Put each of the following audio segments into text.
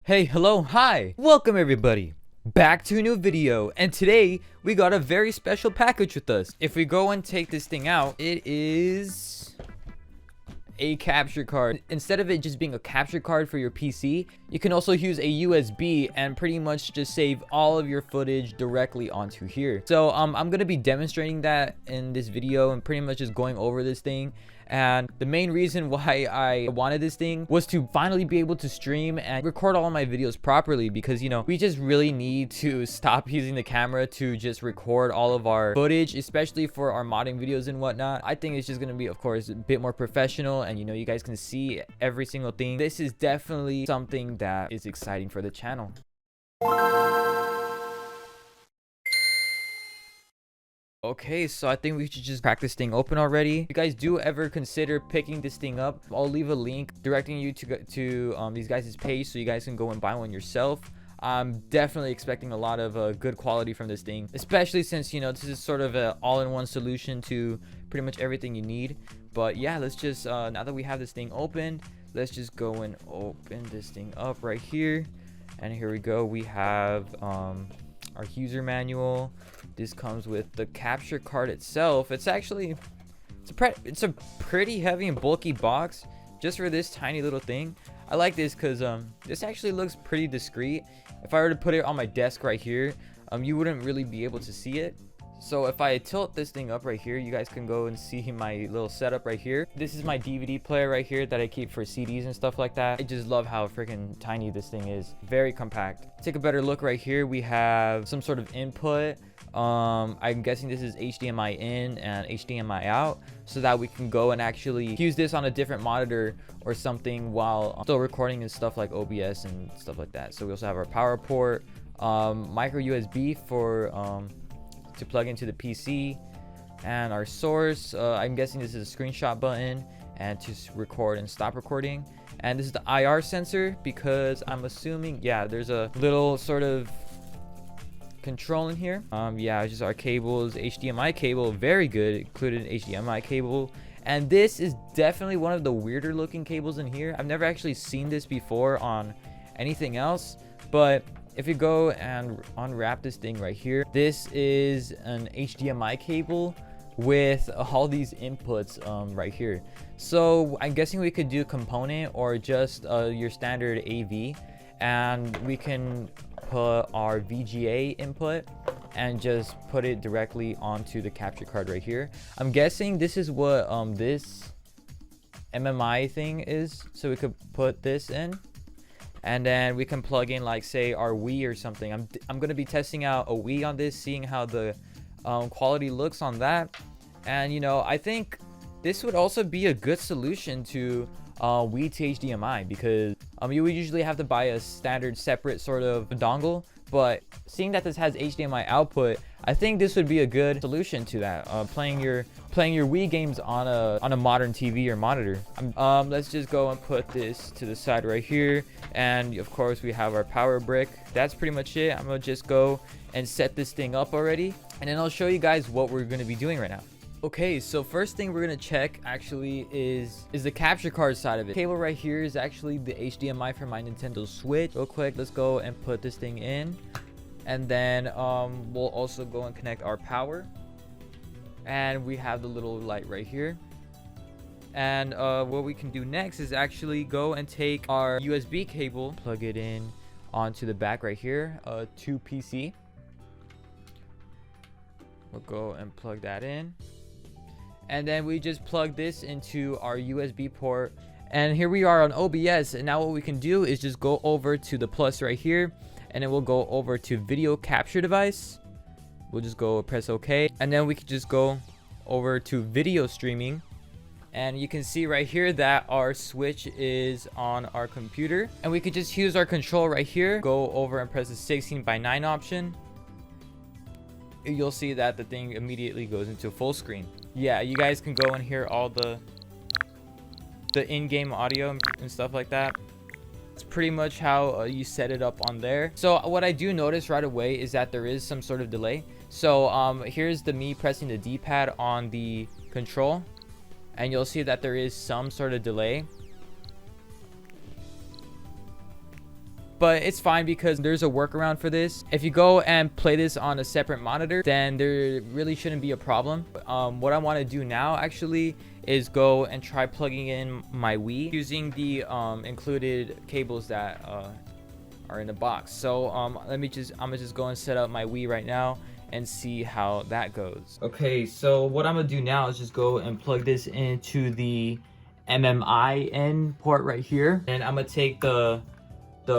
Hey, hello, hi! Welcome everybody back to a new video, and today we got a very special package with us. If we go and take this thing out, it is a capture card. Instead of it just being a capture card for your PC, you can also use a USB and pretty much just save all of your footage directly onto here. So I'm gonna be demonstrating that in this video and pretty much just going over this thing. And the main reason why I wanted this thing was to finally be able to stream and record all of my videos properly, because you know, we just really need to stop using the camera to just record all of our footage, especially for our modding videos and whatnot. I think it's just gonna be, of course, a bit more professional, and you know, you guys can see every single thing. This is definitely something that is exciting for the channel. Okay, so I think we should just crack this thing open already. If you guys do ever consider picking this thing up, I'll leave a link directing you to these guys' page so you guys can go and buy one yourself. I'm definitely expecting a lot of good quality from this thing, especially since, you know, this is sort of an all-in-one solution to pretty much everything you need. But yeah, let's just now that we have this thing opened, let's just go and open this thing up right here. And here we go. We have our user manual. This comes with the capture card itself. It's actually it's a pretty heavy and bulky box just for this tiny little thing. I like this because this actually looks pretty discreet. If I were to put it on my desk right here, you wouldn't really be able to see it. So if I tilt this thing up right here, you guys can go and see my little setup right here. This is my DVD player right here that I keep for CDs and stuff like that. I just love how freaking tiny this thing is. Very compact. Take a better look right here. We have some sort of input. I'm guessing this is HDMI in and HDMI out, so that we can go and actually use this on a different monitor or something while still recording and stuff like OBS and stuff like that. So we also have our power port, micro USB for to plug into the PC, and our source. I'm guessing this is a screenshot button and to record and stop recording. And this is the IR sensor, because I'm assuming, yeah, there's a little sort of control in here. Yeah, just our cables, HDMI cable, very good, included an HDMI cable. And this is definitely one of the weirder looking cables in here. I've never actually seen this before on anything else, but if you go and unwrap this thing right here, this is an HDMI cable with all these inputs right here. So I'm guessing we could do component or just your standard AV, and we can put our VGA input and just put it directly onto the capture card right here. I'm guessing this is what this MMI thing is, so we could put this in. And then we can plug in, like, say, our Wii or something. I'm going to be testing out a Wii on this, seeing how the quality looks on that. And, you know, I think this would also be a good solution to Wii to HDMI, because you would usually have to buy a standard separate sort of dongle. But seeing that this has HDMI output, I think this would be a good solution to that. Playing your Wii games on a modern TV or monitor. Let's just go and put this to the side right here, and of course we have our power brick. That's pretty much it. I'm gonna just go and set this thing up already, and then I'll show you guys what we're gonna be doing right now. Okay, so first thing we're gonna check actually is the capture card side of it. Cable right here is actually the HDMI for my Nintendo Switch. Real quick, let's go and put this thing in, and then we'll also go and connect our power, and we have the little light right here. And what we can do next is actually go and take our USB cable, plug it in onto the back right here to PC. We'll go and plug that in. And then we just plug this into our USB port, and here we are on OBS. And now what we can do is just go over to the plus right here, and then we'll go over to video capture device. We'll just go press OK, and then we can just go over to video streaming, and you can see right here that our switch is on our computer, and we could just use our control right here, go over and press the 16:9 option. You'll see that the thing immediately goes into full screen. Yeah, you guys can go and hear all the in-game audio and stuff like that. It's pretty much how you set it up on there. So what I do notice right away is that there is some sort of delay. So here's me pressing the D-pad on the control, and you'll see that there is some sort of delay. but it's fine because there's a workaround for this. If you go and play this on a separate monitor, then there really shouldn't be a problem. What I want to do now actually is go and try plugging in my Wii using the included cables that are in the box. So I'm gonna just go and set up my Wii right now and see how that goes. Okay, so what I'm gonna do now is just go and plug this into the MMIN port right here, and I'm gonna take the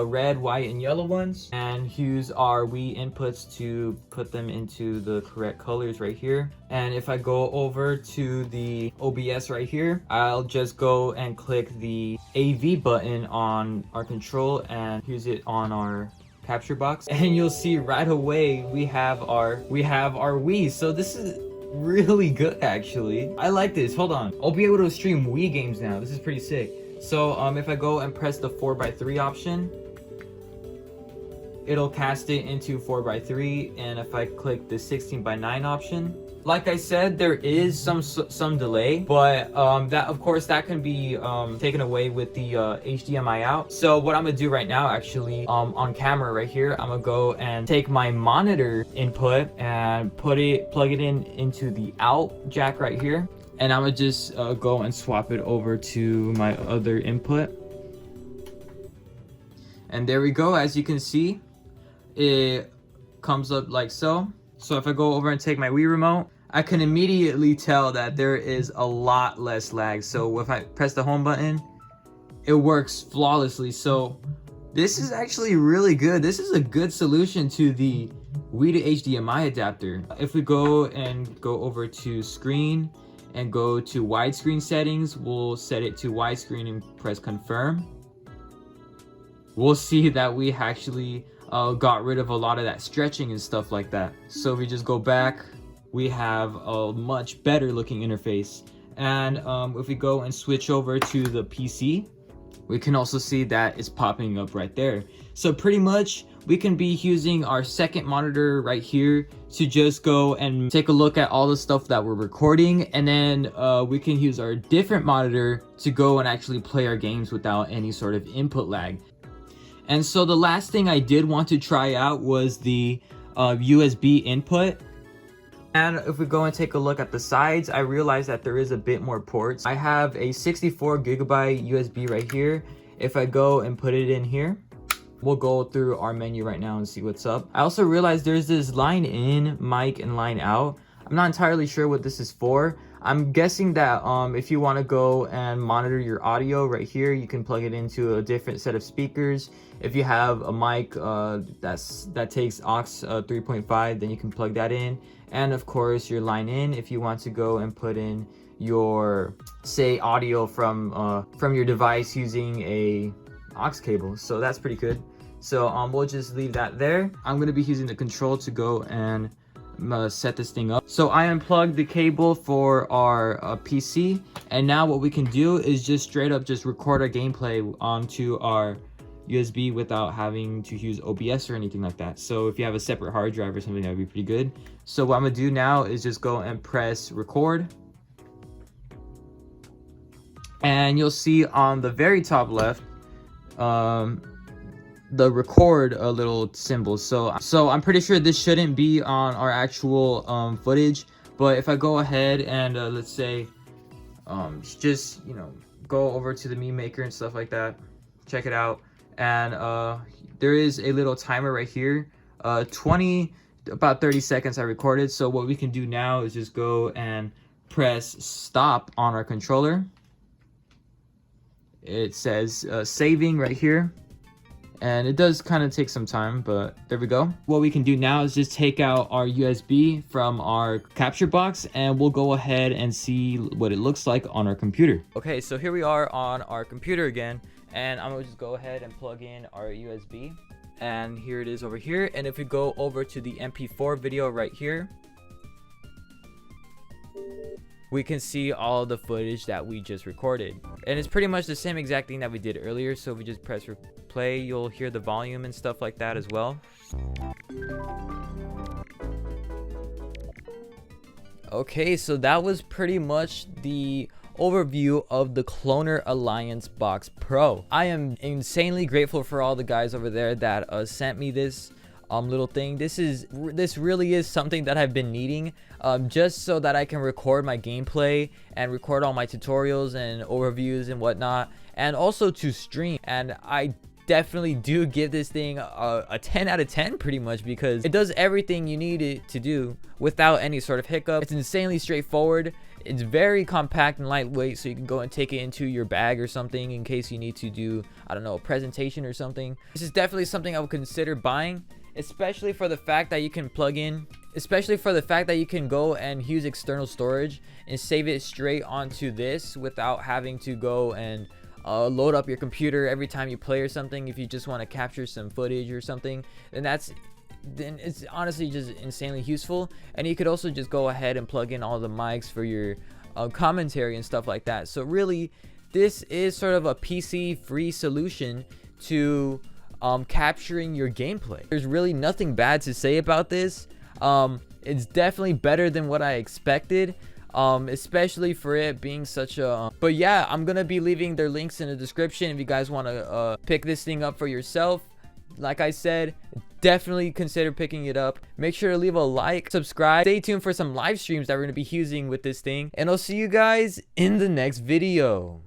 red, white, and yellow ones and use our Wii inputs to put them into the correct colors right here. And if I go over to the OBS right here, I'll just go and click the AV button on our control and use it on our capture box, and you'll see right away we have our Wii. So this is really good actually. I like this. Hold on, I'll be able to stream Wii games now. This is pretty sick. So if I go and press the 4x3 option, it'll cast it into 4x3, and if I click the 16:9 option, like I said, there is some delay, but that of course that can be taken away with the HDMI out. So what I'm gonna do right now actually on camera right here, I'm gonna go and take my monitor input and plug it into the out jack right here, and I'm gonna just go and swap it over to my other input. And there we go. As you can see, it comes up like so. So if I go over and take my Wii remote, I can immediately tell that there is a lot less lag. So if I press the home button, it works flawlessly. So this is actually really good. This is a good solution to the Wii to HDMI adapter. If we go over to screen and go to widescreen settings, we'll set it to widescreen and press confirm. We'll see that we actually got rid of a lot of that stretching and stuff like that. So if we just go back, we have a much better looking interface. And if we go and switch over to the PC, we can also see that it's popping up right there. So pretty much we can be using our second monitor right here to just go and take a look at all the stuff that we're recording, and then we can use our different monitor to go and actually play our games without any sort of input lag. And so the last thing I did want to try out was the USB input. And if we go and take a look at the sides, I realize that there is a bit more ports. I have a 64GB USB right here. If I go and put it in here, we'll go through our menu right now and see what's up. I also realized there's this line in mic and line out. I'm not entirely sure what this is for. I'm guessing that if you want to go and monitor your audio right here, you can plug it into a different set of speakers. If you have a mic that takes aux 3.5, then you can plug that in. And of course your line in, if you want to go and put in your, say, audio from your device using a aux cable. So that's pretty good. So we'll just leave that there. I'm going to be using the control to go and set this thing up. So I unplugged the cable for our PC, and now what we can do is just straight up just record our gameplay onto our USB without having to use OBS or anything like that. So if you have a separate hard drive or something, that would be pretty good. So what I'm gonna do now is just go and press record, and you'll see on the very top left the record a little symbol. So I'm pretty sure this shouldn't be on our actual footage, but if I go ahead and let's say just, you know, go over to the meme maker and stuff like that, check it out, and there is a little timer right here, about 30 seconds I recorded. So what we can do now is just go and press stop on our controller. It says saving right here, and it does kind of take some time, but there we go. What we can do now is just take out our USB from our capture box, and we'll go ahead and see what it looks like on our computer. Okay, so here we are on our computer again, and I'm gonna just go ahead and plug in our USB, and here it is over here. And if we go over to the MP4 video right here, we can see all the footage that we just recorded, and it's pretty much the same exact thing that we did earlier. So if we just press play, you'll hear the volume and stuff like that as well. Okay, so that was pretty much the overview of the ClonerAlliance Box Pro. I am insanely grateful for all the guys over there that sent me this little thing. This really is something that I've been needing, just so that I can record my gameplay and record all my tutorials and overviews and whatnot, and also to stream. And I definitely do give this thing a 10 out of 10 pretty much, because it does everything you need it to do without any sort of hiccup. It's insanely straightforward. It's very compact and lightweight, so you can go and take it into your bag or something in case you need to do, I don't know, a presentation or something. This is definitely something I would consider buying, especially for the fact that you can go and use external storage and save it straight onto this without having to go and load up your computer every time you play or something. If you just want to capture some footage or something, then it's honestly just insanely useful. And you could also just go ahead and plug in all the mics for your commentary and stuff like that. So really, this is sort of a PC free solution to capturing your gameplay. There's really nothing bad to say about this. It's definitely better than what I expected, especially for it being such a but yeah, I'm gonna be leaving their links in the description if you guys want to pick this thing up for yourself. Like I said, definitely consider picking it up. Make sure to leave a like, subscribe, stay tuned for some live streams that we're gonna be using with this thing, and I'll see you guys in the next video.